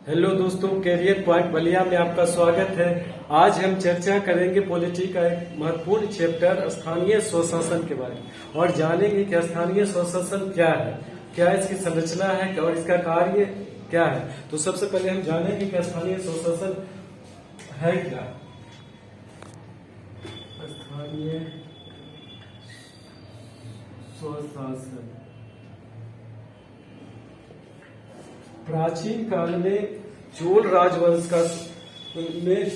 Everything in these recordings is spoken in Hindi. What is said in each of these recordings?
हेलो दोस्तों, कैरियर पॉइंट बलिया में आपका स्वागत है। आज हम चर्चा करेंगे पॉलिटी का एक महत्वपूर्ण चैप्टर स्थानीय स्वशासन के बारे में और जानेंगे कि स्थानीय स्वशासन क्या है, क्या इसकी संरचना है और इसका कार्य क्या है। तो सबसे पहले हम जानेंगे कि स्थानीय स्वशासन है क्या। स्थानीय स्वशासन प्राचीन काल में चोल राजवंश का में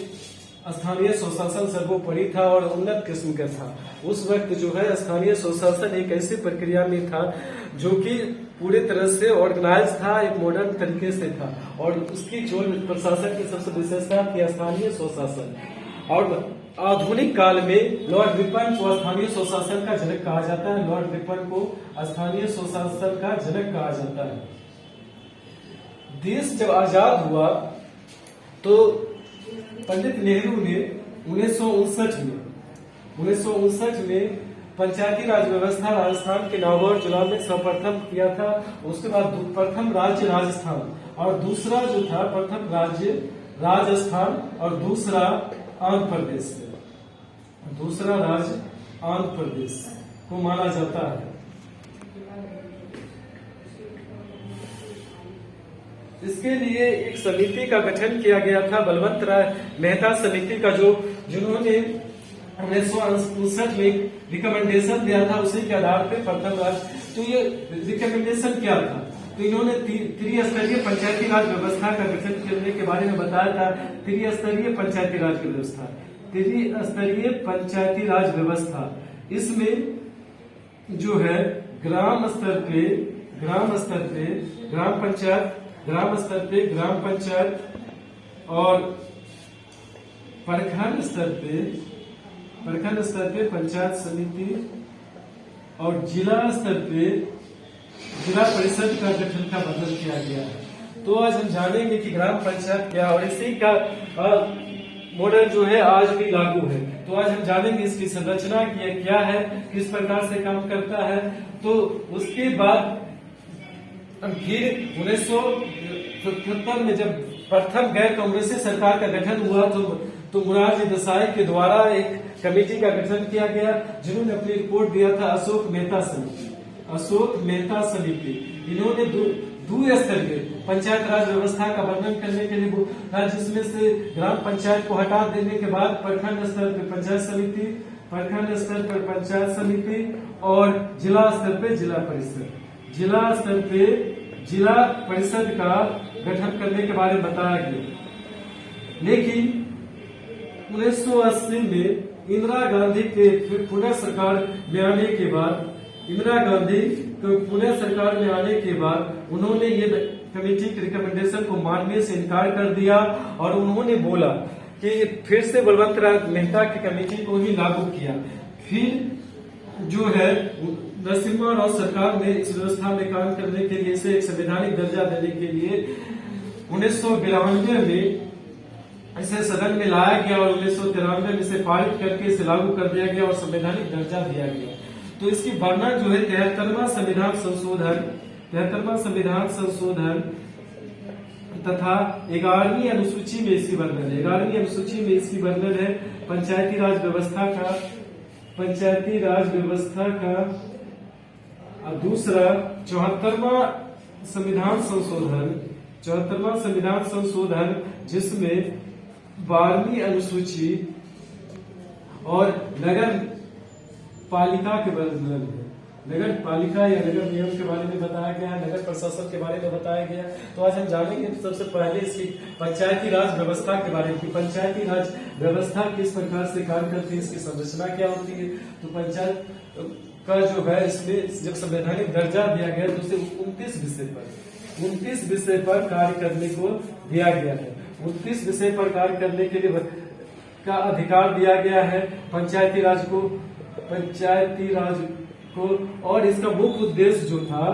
स्थानीय स्वशासन सर्वोपरि था और उन्नत किस्म का था। उस वक्त जो है स्थानीय स्वशासन एक ऐसी प्रक्रिया में था जो कि पूरे तरह से ऑर्गेनाइज था, एक मॉडर्न तरीके से था और उसकी चोल प्रशासन की सबसे विशेषता थी स्थानीय स्वशासन। और आधुनिक काल में लॉर्ड रिपन को स्थानीय स्वशासन का जनक कहा जाता है। लॉर्ड रिपन को स्थानीय स्वशासन का जनक कहा जाता है। देश जब आजाद हुआ तो पंडित नेहरू ने 1959 में पंचायती राज व्यवस्था राजस्थान के नागौर जिला में सर्वप्रथम किया था। उसके बाद प्रथम राज्य राजस्थान और दूसरा जो था प्रथम राज्य राजस्थान और दूसरा आंध्र प्रदेश, दूसरा राज्य आंध्र प्रदेश को माना जाता है। इसके लिए एक समिति का गठन किया गया था, बलवंत राय मेहता समिति का, जिन्होंने 1959 में रिकमेंडेशन दिया था। उसी के आधार पर प्रथम राज्य, तो ये रिकमेंडेशन क्या था, तो इन्होंने त्रिस्तरीय पंचायती राज व्यवस्था का गठन करने के बारे में बताया था। त्रिस्तरीय पंचायती राज की व्यवस्था, त्रिस्तरीय पंचायती राज व्यवस्था, इसमें जो है ग्राम स्तर पे ग्राम पंचायत, ग्राम स्तर पे ग्राम पंचायत और प्रखंड स्तर पे पंचायत समिति और जिला स्तर पे जिला परिषद का गठन का वर्णन किया गया है। तो आज हम जानेंगे कि ग्राम पंचायत क्या और इसी का मॉडल जो है आज भी लागू है। तो आज हम जानेंगे इसकी संरचना क्या है, किस प्रकार से काम करता है। तो उसके बाद फिर 1977 में जब प्रथम गैर कांग्रेसी सरकार का गठन हुआ तो मोरारजी देसाई के द्वारा एक कमेटी का गठन किया गया, जिन्होंने अपनी रिपोर्ट दिया था अशोक मेहता समिति। इन्होंने दो स्तरीय पंचायत राज व्यवस्था का वर्णन करने के लिए, जिसमें से ग्राम पंचायत को हटा देने के बाद प्रखंड स्तर पर पंचायत समिति, प्रखंड स्तर पर पंचायत समिति और जिला स्तर पर जिला परिषद, जिला स्तर पे जिला परिषद का गठन करने के बारे में बताया गया। लेकिन 1980 में इंदिरा गांधी के पुनः सरकार में आने के बाद उन्होंने ये कमेटी के रिकमेंडेशन को मानने से इनकार कर दिया और उन्होंने बोला कि फिर से बलवंत राय मेहता की कमेटी को ही लागू किया। फिर जो है नरसिम्हा राव सरकार ने इस व्यवस्था में काम करने के लिए इसे एक संवैधानिक दर्जा देने के लिए 1992 में इसे सदन में लाया गया और 1993 में इसे पारित करके इसे लागू कर दिया गया और संवैधानिक दर्जा दिया गया। तो इसकी वर्णन जो है 73वां संविधान संशोधन तथा 11वीं अनुसूची में इसकी वर्णन है। 11वीं अनुसूची में इसकी वर्णन है पंचायती राज व्यवस्था का दूसरा 74वां संविधान संशोधन, जिसमें 12वीं अनुसूची और नगर पालिका के वर्णन है। नगर पालिका या नगर नियम के बारे में बताया गया है, नगर प्रशासन के बारे में बताया गया। तो आज हम जानेंगे सबसे पहले इसकी पंचायती राज व्यवस्था के बारे में। पंचायती राज व्यवस्था किस प्रकार से कार्य करती है, इसकी संरचना क्या होती है। तो पंचायत का जो है इसमें जब संवैधानिक दर्जा दिया गया तो उसे 29 विषय पर कार्य करने को दिया गया है। 29 विषय पर कार्य करने के लिए का अधिकार दिया गया है पंचायती राज को। और इसका मुख्य उद्देश्य जो था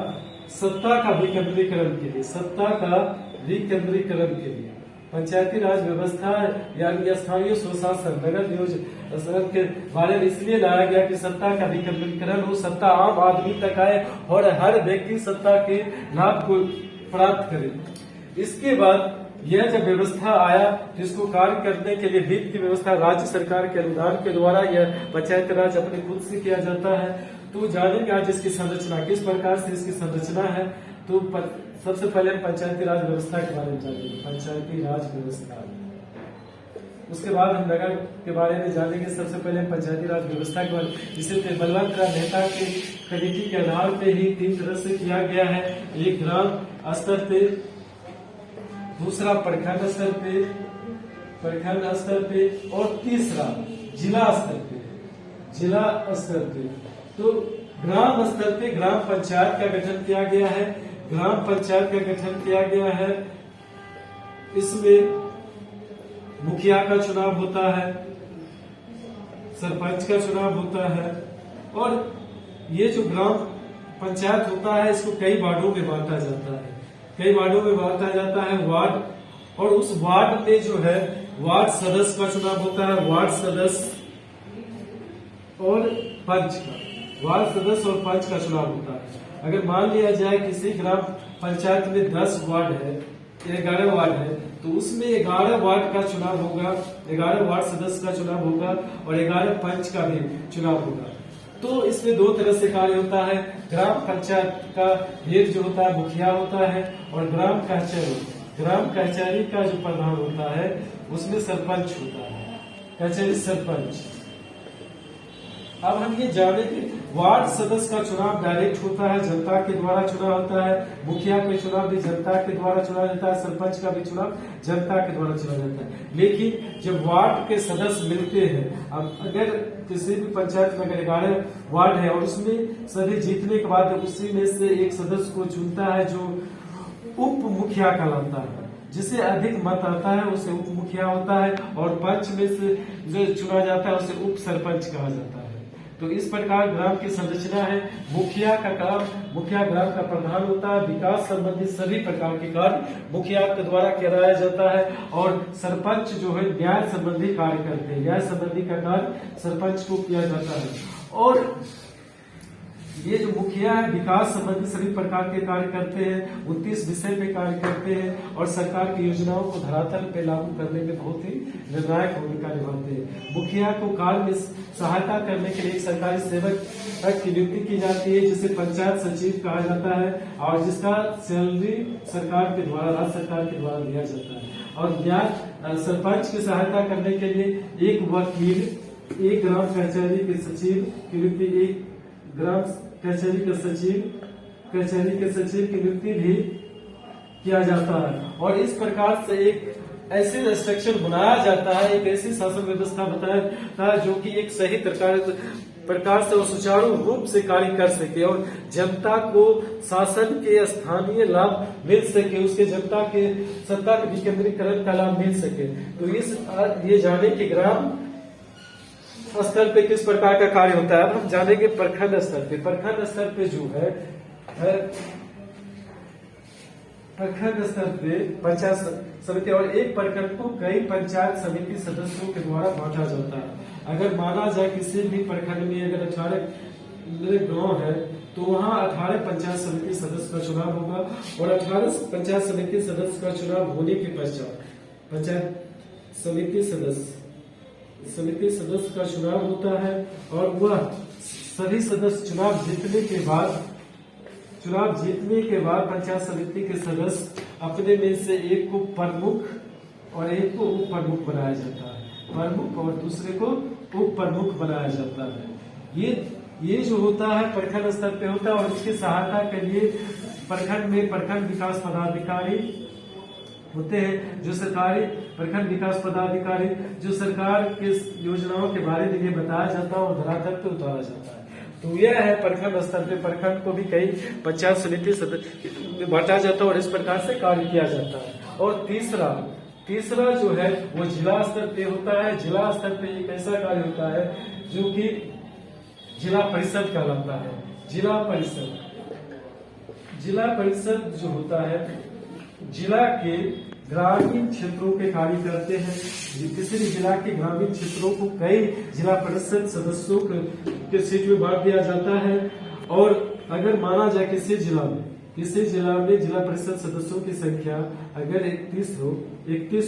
सत्ता का विकेंद्रीकरण के लिए पंचायती राज व्यवस्था यानी स्थानीय स्वशासन नगर नियोजन के बारे में इसलिए लाया गया कि सत्ता का विकेंद्रीकरण हो, सत्ता आम आदमी तक आए और हर व्यक्ति सत्ता के लाभ को प्राप्त करे। इसके बाद यह जब व्यवस्था आया तो इसको कार्य करने के लिए वित्त की व्यवस्था राज्य सरकार के अनुदान के द्वारा यह पंचायत राज अपने खुद से किया जाता है। तो जानेंगे आज इसकी संरचना किस प्रकार से इसकी संरचना है। तो सबसे पहले हम पंचायती राज व्यवस्था के बारे में जानेंगे, पंचायती राज व्यवस्था। उसके बाद हम नगर के बारे में जानेंगे। सबसे पहले हम पंचायती राज व्यवस्था के बारे में, जिसे बलवंत राय मेहता के कमेटी के आधार पे ही 3 तरह से किया गया है। एक ग्राम स्तर पे, दूसरा प्रखंड स्तर पे और तीसरा जिला स्तर पे। तो ग्राम स्तर पे ग्राम पंचायत का गठन किया गया है। ग्राम पंचायत का गठन किया गया है, इसमें मुखिया का चुनाव होता है, सरपंच का चुनाव होता है और ये जो ग्राम पंचायत होता है इसको कई वार्डों में बांटा जाता है, वार्ड। और उस वार्ड में जो है वार्ड सदस्य का चुनाव होता है, वार्ड सदस्य और पंच का चुनाव होता है। अगर मान लिया जाए किसी ग्राम पंचायत में 10 वार्ड है, 11 वार्ड है, तो उसमें 11 वार्ड का चुनाव होगा, 11 वार्ड सदस्य का चुनाव होगा और 11 पंच का भी चुनाव होगा। तो इसमें 2 तरह से कार्य होता है। ग्राम पंचायत का हेड जो होता है मुखिया होता है और ग्राम कचहरी का जो प्रधान होता है उसमें सरपंच होता है, कचहरी सरपंच। अब हम ये जानेंगे वार्ड सदस्य का चुनाव डायरेक्ट होता है, जनता के द्वारा चुनाव होता है। मुखिया का चुनाव भी जनता के द्वारा चुना जाता है, सरपंच का भी चुनाव जनता के द्वारा चुना जाता है। लेकिन जब वार्ड के सदस्य मिलते हैं, अब अगर किसी भी पंचायत में अगर 11 वार्ड है और उसमें सभी जीतने के बाद उसी में से एक सदस्य को चुनता है जो उप मुखिया कहलाता है, जिसे अधिक मत आता है उसे उप मुखिया होता है और पंच में से जो चुना जाता है उसे उप सरपंच कहा जाता है। तो इस प्रकार ग्राम की संरचना है। मुखिया ग्राम का प्रधान होता है। विकास संबंधी सभी प्रकार के कार्य मुखिया के द्वारा कराया जाता है और सरपंच जो है न्याय संबंधी कार्य करते हैं, न्याय संबंधी का कार्य सरपंच को किया जाता है। और ये जो मुखिया है विकास संबंधी सभी प्रकार के कार्य करते हैं, 29 विषय पे कार्य करते हैं और सरकार की योजनाओं को धरातल पे लागू करने में बहुत ही निर्णायक भूमिका निभाते हैं। मुखिया को कार्य में सहायता करने के लिए एक सरकारी सेवक की नियुक्ति की जाती है जिसे पंचायत सचिव कहा जाता है और जिसका सैलरी सरकार के द्वारा, राज्य सरकार के द्वारा दिया जाता है। और सरपंच की सहायता करने के लिए एक वकील, एक ग्राम कचहरी के सचिव की नियुक्ति, एक ग्राम कचहरी के सचिव की नियुक्ति भी किया जाता है। और इस प्रकार से एक ऐसे स्ट्रक्चर बनाया जाता है, एक ऐसी शासन व्यवस्था बताया जाता है जो कि एक सही प्रकार से और सुचारू रूप से कार्य कर सके और जनता को शासन के स्थानीय लाभ मिल सके, उसके जनता के सत्ता के विकेंद्रीकरण का लाभ मिल सके। तो ये जाने कि ग्राम स्तर पे किस प्रकार का कार्य होता है। अब हम जानेंगे प्रखंड स्तर पे। प्रखंड स्तर पे जो है प्रखंड स्तर पे पंचायत समिति और एक प्रखंड को कई पंचायत समिति सदस्यों के द्वारा बांटा जाता है। अगर माना जाए किसी भी प्रखंड में अगर 18 गांव है तो वहाँ 18 पंचायत समिति सदस्य का चुनाव होगा और 18 पंचायत समिति सदस्य का चुनाव होने के पश्चात पंचायत समिति सदस्य का चुनाव होता है और वह सभी सदस्य चुनाव जीतने के बाद पंचायत समिति के सदस्य अपने में से एक को प्रमुख और एक को उप प्रमुख बनाया जाता है, प्रमुख और दूसरे को उप प्रमुख बनाया जाता है। ये जो होता है प्रखंड स्तर पे होता है और इसकी सहायता के लिए प्रखंड में प्रखंड विकास पदाधिकारी होते हैं, जो सरकारी प्रखंड विकास पदाधिकारी जो सरकार के योजनाओं के बारे में ये बताया जाता है और धरातल पे उतारा जाता है। तो यह है प्रखंड स्तर पे। प्रखंड को भी कई पंचायत समिति में बांटा जाता है और इस प्रकार से कार्य किया जाता है। और तीसरा जो है वो जिला स्तर पे होता है। जिला स्तर पे एक ऐसा कार्य होता है जो कि जिला परिषद कहलाता है। जिला परिषद जो होता है जिला के ग्रामीण क्षेत्रों के कार्य करते हैं। किसी भी जिला के ग्रामीण क्षेत्रों को कई जिला परिषद सदस्यों के सीट में बांट दिया जाता है। और अगर माना जाए किसी किसी जिला में जिला परिषद सदस्यों की संख्या अगर 31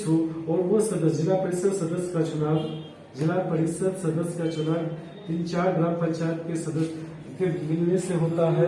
हो और वो सदस्य जिला परिषद सदस्य का चुनाव 3-4 ग्राम पंचायत के सदस्य के मिलने से होता है।